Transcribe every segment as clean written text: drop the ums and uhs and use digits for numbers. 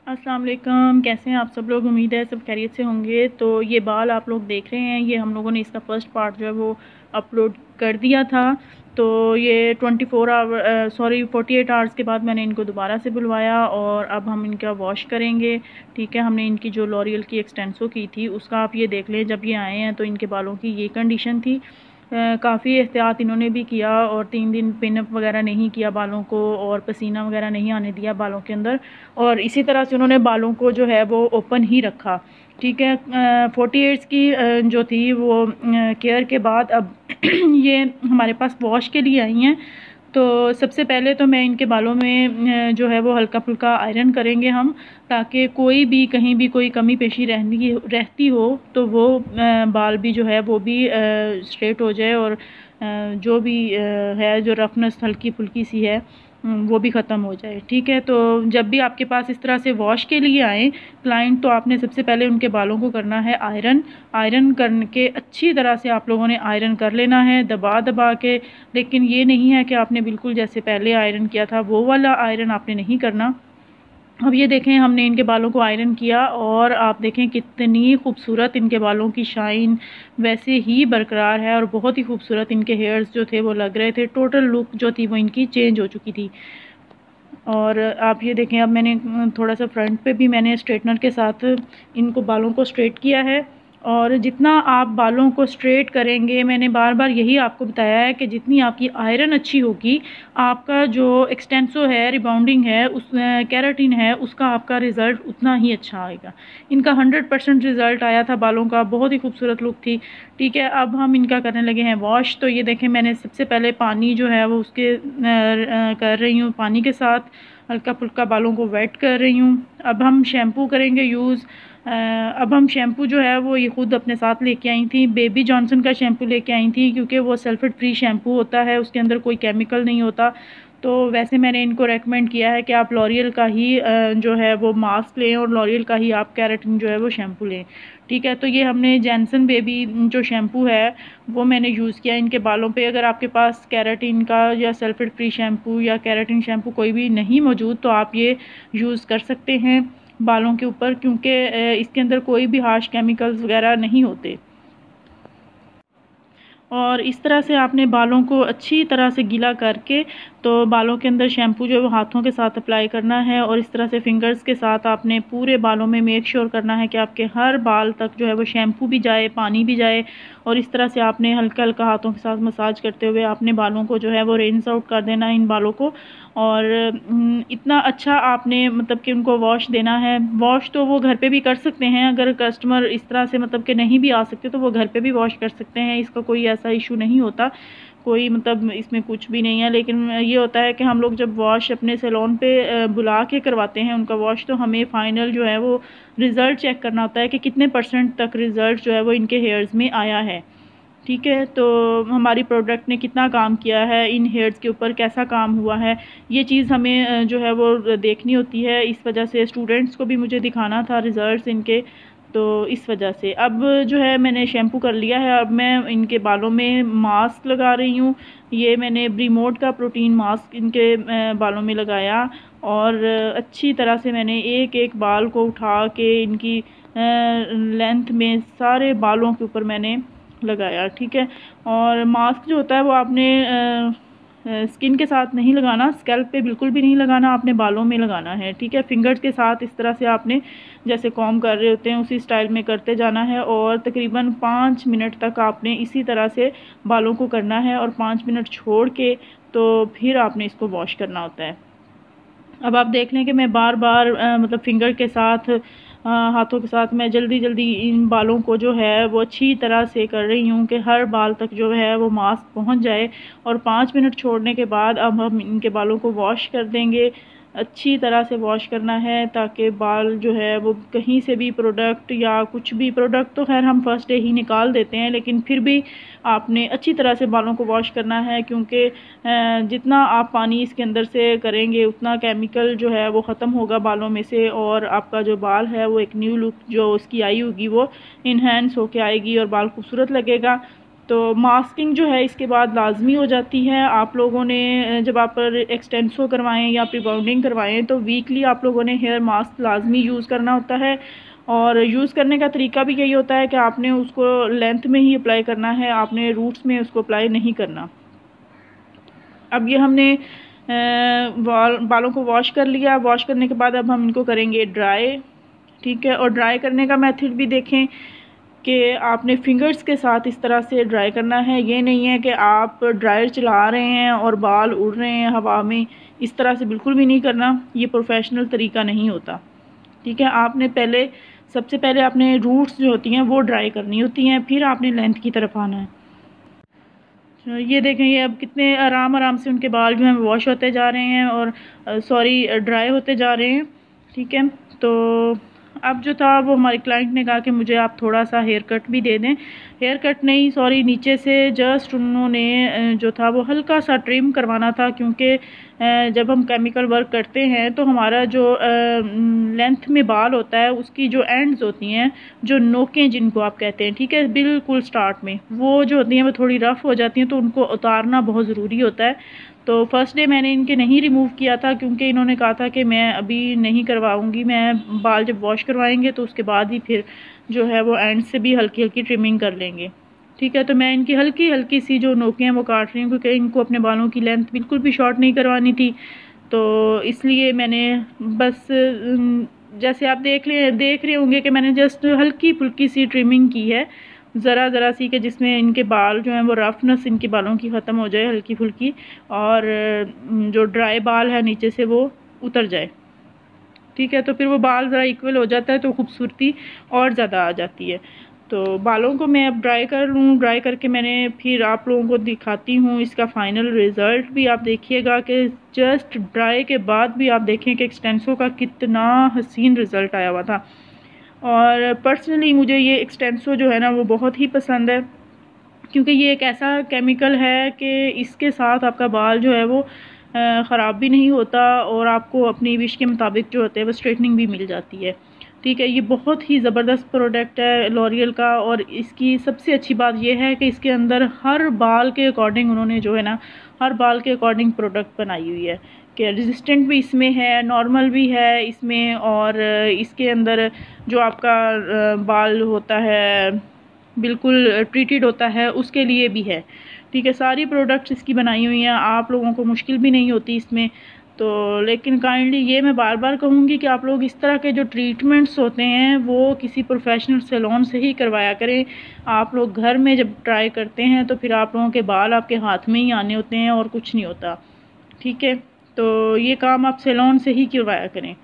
अस्सलाम वालेकुम, कैसे हैं आप सब लोग। उम्मीद है सब खैरियत से होंगे। तो ये बाल आप लोग देख रहे हैं, ये हम लोगों ने इसका फ़र्स्ट पार्ट जो है वो अपलोड कर दिया था। तो ये 48 आवर्स के बाद मैंने इनको दोबारा से बुलवाया और अब हम इनका वॉश करेंगे। ठीक है, हमने इनकी जो लॉरियल की एक्सटेंसो की थी उसका आप ये देख लें, जब ये आए हैं तो इनके बालों की ये कंडीशन थी। काफ़ी एहतियात इन्होंने भी किया और 3 दिन पिनअप वगैरह नहीं किया बालों को, और पसीना वगैरह नहीं आने दिया बालों के अंदर, और इसी तरह से उन्होंने बालों को जो है वो ओपन ही रखा। ठीक है, 48 की जो थी वो केयर के बाद अब ये हमारे पास वॉश के लिए आई हैं। तो सबसे पहले तो मैं इनके बालों में जो है वो हल्का फुल्का आयरन करेंगे हम, ताकि कोई भी कहीं भी कोई कमी पेशी रहती हो तो वो बाल भी जो है वो भी स्ट्रेट हो जाए, और जो भी है जो रफनेस हल्की फुल्की सी है वो भी ख़त्म हो जाए। ठीक है, तो जब भी आपके पास इस तरह से वॉश के लिए आए क्लाइंट, तो आपने सबसे पहले उनके बालों को करना है आयरन करके अच्छी तरह से आप लोगों ने आयरन कर लेना है, दबा दबा के। लेकिन ये नहीं है कि आपने बिल्कुल जैसे पहले आयरन किया था वो वाला आयरन आपने नहीं करना। अब ये देखें, हमने इनके बालों को आयरन किया और आप देखें कितनी खूबसूरत इनके बालों की शाइन वैसे ही बरकरार है, और बहुत ही खूबसूरत इनके हेयर्स जो थे वो लग रहे थे। टोटल लुक जो थी वो इनकी चेंज हो चुकी थी। और आप ये देखें, अब मैंने थोड़ा सा फ्रंट पे भी मैंने स्ट्रेटनर के साथ इनको बालों को स्ट्रेट किया है। और जितना आप बालों को स्ट्रेट करेंगे, मैंने बार बार यही आपको बताया है कि जितनी आपकी आयरन अच्छी होगी, आपका जो एक्सटेंसो है, रिबाउंडिंग है, उस केराटिन है, उसका आपका रिज़ल्ट उतना ही अच्छा आएगा। इनका 100% रिज़ल्ट आया था बालों का, बहुत ही खूबसूरत लुक थी। ठीक है, अब हम इनका करने लगे हैं वॉश। तो ये देखें, मैंने सबसे पहले पानी जो है वो उसके कर रही हूँ, पानी के साथ हल्का फुल्का बालों को वेट कर रही हूँ। अब हम शैम्पू करेंगे यूज़। अब हम शैम्पू जो है वो ये ख़ुद अपने साथ लेके आई थी, बेबी जॉनसन का शैम्पू लेके आई थी, क्योंकि वो सल्फेट फ्री शैम्पू होता है, उसके अंदर कोई केमिकल नहीं होता। तो वैसे मैंने इनको रेकमेंड किया है कि आप लॉरियल का ही जो है वो मास्क लें, और लॉरियल का ही आप केराटिन जो है वो शैम्पू लें। ठीक है, तो ये हमने जॉनसन बेबी जो शैम्पू है वो मैंने यूज़ किया इनके बालों पे। अगर आपके पास केराटिन का या सल्फेट फ्री शैम्पू या केराटिन शैम्पू कोई भी नहीं मौजूद, तो आप ये यूज़ कर सकते हैं बालों के ऊपर, क्योंकि इसके अंदर कोई भी हार्श केमिकल्स वगैरह नहीं होते। और इस तरह से आपने बालों को अच्छी तरह से गीला करके, तो बालों के अंदर शैम्पू जो है वो हाथों के साथ अप्लाई करना है, और इस तरह से फिंगर्स के साथ आपने पूरे बालों में मेक श्योर करना है कि आपके हर बाल तक जो है वो शैम्पू भी जाए, पानी भी जाए। और इस तरह से आपने हल्का हल्का हाथों के साथ मसाज करते हुए आपने बालों को जो है वो रिंस आउट कर देना है इन बालों को। और इतना अच्छा आपने मतलब कि उनको वॉश देना है। वॉश तो वो घर पे भी कर सकते हैं, अगर कस्टमर इस तरह से मतलब कि नहीं भी आ सकते तो वो घर पे भी वॉश कर सकते हैं, इसका कोई ऐसा इशू नहीं होता, कोई मतलब इसमें कुछ भी नहीं है। लेकिन ये होता है कि हम लोग जब वॉश अपने सैलून पे बुला के करवाते हैं उनका वॉश, तो हमें फ़ाइनल जो है वो रिज़ल्ट चेक करना होता है कि कितने % तक रिज़ल्ट जो है वो इनके हेयर्स में आया है। ठीक है, तो हमारी प्रोडक्ट ने कितना काम किया है, इन हेयर्स के ऊपर कैसा काम हुआ है, ये चीज़ हमें जो है वो देखनी होती है। इस वजह से स्टूडेंट्स को भी मुझे दिखाना था रिज़ल्ट्स इनके, तो इस वजह से अब जो है मैंने शैम्पू कर लिया है। अब मैं इनके बालों में मास्क लगा रही हूँ। ये मैंने ब्रीमोड का प्रोटीन मास्क इनके बालों में लगाया, और अच्छी तरह से मैंने एक एक बाल को उठा के इनकी लेंथ में सारे बालों के ऊपर मैंने लगाया। ठीक है, और मास्क जो होता है वो आपने स्किन के साथ नहीं लगाना, स्कैल्प पे बिल्कुल भी नहीं लगाना, आपने बालों में लगाना है। ठीक है, फिंगर्स के साथ इस तरह से आपने जैसे कॉम कर रहे होते हैं उसी स्टाइल में करते जाना है, और तकरीबन 5 मिनट तक आपने इसी तरह से बालों को करना है, और 5 मिनट छोड़ के तो फिर आपने इसको वॉश करना होता है। अब आप देख लें कि मैं बार बार मतलब फिंगर के साथ हाथों के साथ मैं जल्दी जल्दी इन बालों को जो है वो अच्छी तरह से कर रही हूँ कि हर बाल तक जो है वो मास्क पहुँच जाए। और 5 मिनट छोड़ने के बाद अब हम इनके बालों को वॉश कर देंगे। अच्छी तरह से वॉश करना है ताकि बाल जो है वो कहीं से भी प्रोडक्ट या कुछ भी, प्रोडक्ट तो खैर हम फर्स्ट डे ही निकाल देते हैं, लेकिन फिर भी आपने अच्छी तरह से बालों को वॉश करना है, क्योंकि जितना आप पानी इसके अंदर से करेंगे उतना केमिकल जो है वो ख़त्म होगा बालों में से, और आपका जो बाल है वो एक न्यू लुक जो उसकी आई होगी वो इन्हेंस होके आएगी और बाल खूबसूरत लगेगा। तो मास्किंग जो है इसके बाद लाजमी हो जाती है। आप लोगों ने जब आप एक्सटेंसो करवाएं या प्रीबाउंडिंग करवाएं तो वीकली आप लोगों ने हेयर मास्क लाजमी यूज़ करना होता है। और यूज़ करने का तरीका भी यही होता है कि आपने उसको लेंथ में ही अप्लाई करना है, आपने रूट्स में उसको अप्लाई नहीं करना। अब ये हमने बालों को वॉश कर लिया। वॉश करने के बाद अब हम इनको करेंगे ड्राई, ठीक है। और ड्राई करने का मेथड भी देखें कि आपने फिंगर्स के साथ इस तरह से ड्राई करना है। ये नहीं है कि आप ड्रायर चला रहे हैं और बाल उड़ रहे हैं हवा में, इस तरह से बिल्कुल भी नहीं करना। ये प्रोफेशनल तरीका नहीं होता, ठीक है। आपने सबसे पहले आपने रूट्स जो होती हैं वो ड्राई करनी होती हैं, फिर आपने लेंथ की तरफ आना है। ये देखें, ये अब कितने आराम से उनके बाल जो हैं वॉश होते जा रहे हैं और ड्राई होते जा रहे हैं, ठीक है। तो अब जो था वो हमारे क्लाइंट ने कहा कि मुझे आप थोड़ा सा हेयर कट भी दे दें। हेयर कट नहीं, सॉरी, नीचे से जस्ट उन्होंने जो था वो हल्का सा ट्रिम करवाना था, क्योंकि जब हम केमिकल वर्क करते हैं तो हमारा जो लेंथ में बाल होता है उसकी जो एंड्स होती हैं, जो नोकें जिनको आप कहते हैं, ठीक है, बिल्कुल स्टार्ट में वो जो होती हैं वो थोड़ी रफ़ हो जाती हैं, तो उनको उतारना बहुत ज़रूरी होता है। तो फर्स्ट डे मैंने इनके नहीं रिमूव किया था, क्योंकि इन्होंने कहा था कि मैं अभी नहीं करवाऊंगी, मैं बाल जब वॉश करवाएंगे तो उसके बाद ही फिर जो है वो एंड से भी हल्की हल्की ट्रिमिंग कर लेंगे, ठीक है। तो मैं इनकी हल्की हल्की सी जो नोकें हैं वो काट रही हूँ, क्योंकि इनको अपने बालों की लेंथ बिल्कुल भी शॉर्ट नहीं करवानी थी। तो इसलिए मैंने बस जैसे आप देख रहे होंगे कि मैंने जस्ट हल्की फुल्की सी ट्रिमिंग की है, ज़रा सी, कि जिसमें इनके बाल जो हैं वो रफनेस इनके बालों की ख़त्म हो जाए हल्की फुल्की, और जो ड्राई बाल है नीचे से वो उतर जाए, ठीक है। तो फिर वो बाल ज़रा इक्वल हो जाता है तो खूबसूरती और ज़्यादा आ जाती है। तो बालों को मैं अब ड्राई कर लूँ, ड्राई करके मैंने फिर आप लोगों को दिखाती हूँ इसका फ़ाइनल रिज़ल्ट भी आप देखिएगा कि जस्ट ड्राई के बाद भी आप देखें कि एक्सटेंसो का कितना हसीन रिज़ल्ट आया हुआ था। और पर्सनली मुझे ये एक्सटेंसो जो है ना वो बहुत ही पसंद है, क्योंकि ये एक ऐसा केमिकल है कि इसके साथ आपका बाल जो है वो ख़राब भी नहीं होता और आपको अपनी विश के मुताबिक जो होते हैं वो स्ट्रेटनिंग भी मिल जाती है, ठीक है। ये बहुत ही ज़बरदस्त प्रोडक्ट है लॉरियल का, और इसकी सबसे अच्छी बात यह है कि इसके अंदर हर बाल के अकॉर्डिंग उन्होंने जो है ना हर बाल के अकॉर्डिंग प्रोडक्ट बनाई हुई है, कि रेजिस्टेंट भी इसमें है, नॉर्मल भी है इसमें, और इसके अंदर जो आपका बाल होता है बिल्कुल ट्रीटेड होता है उसके लिए भी है, ठीक है। सारी प्रोडक्ट्स इसकी बनाई हुई हैं, आप लोगों को मुश्किल भी नहीं होती इसमें। तो लेकिन काइंडली ये मैं बार बार कहूँगी कि आप लोग इस तरह के जो ट्रीटमेंट्स होते हैं वो किसी प्रोफेशनल सैलून से ही करवाया करें। आप लोग घर में जब ट्राई करते हैं तो फिर आप लोगों के बाल आपके हाथ में ही आने होते हैं और कुछ नहीं होता, ठीक है। तो ये काम आप सैलून से ही करवाया करें।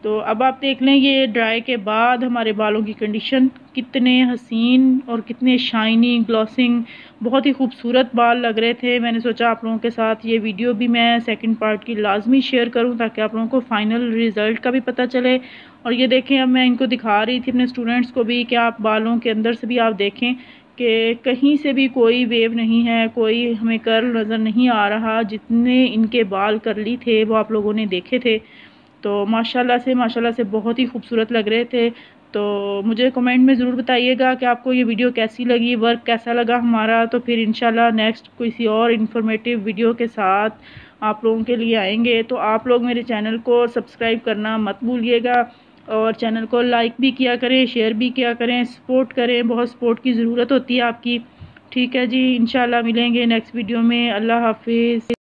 तो अब आप देख लें ये ड्राई के बाद हमारे बालों की कंडीशन कितने हसीन और कितने शाइनी ग्लॉसिंग, बहुत ही खूबसूरत बाल लग रहे थे। मैंने सोचा आप लोगों के साथ ये वीडियो भी मैं सेकंड पार्ट की लाजमी शेयर करूं, ताकि आप लोगों को फ़ाइनल रिज़ल्ट का भी पता चले। और ये देखें, अब मैं इनको दिखा रही थी अपने स्टूडेंट्स को भी कि आप बालों के अंदर से भी आप देखें कि कहीं से भी कोई वेव नहीं है, कोई हमें कर्ल नज़र नहीं आ रहा। जितने इनके बाल करली थे वो आप लोगों ने देखे थे, तो माशाल्लाह से बहुत ही खूबसूरत लग रहे थे। तो मुझे कमेंट में ज़रूर बताइएगा कि आपको ये वीडियो कैसी लगी, वर्क कैसा लगा हमारा। तो फिर इंशाल्लाह नेक्स्ट किसी और इन्फॉर्मेटिव वीडियो के साथ आप लोगों के लिए आएंगे। तो आप लोग मेरे चैनल को सब्सक्राइब करना मत भूलिएगा, और चैनल को लाइक भी किया करें, शेयर भी किया करें, सपोर्ट करें, बहुत सपोर्ट की ज़रूरत होती है आपकी, ठीक है जी। इंशाल्लाह मिलेंगे नेक्स्ट वीडियो में। अल्लाह हाफिज़।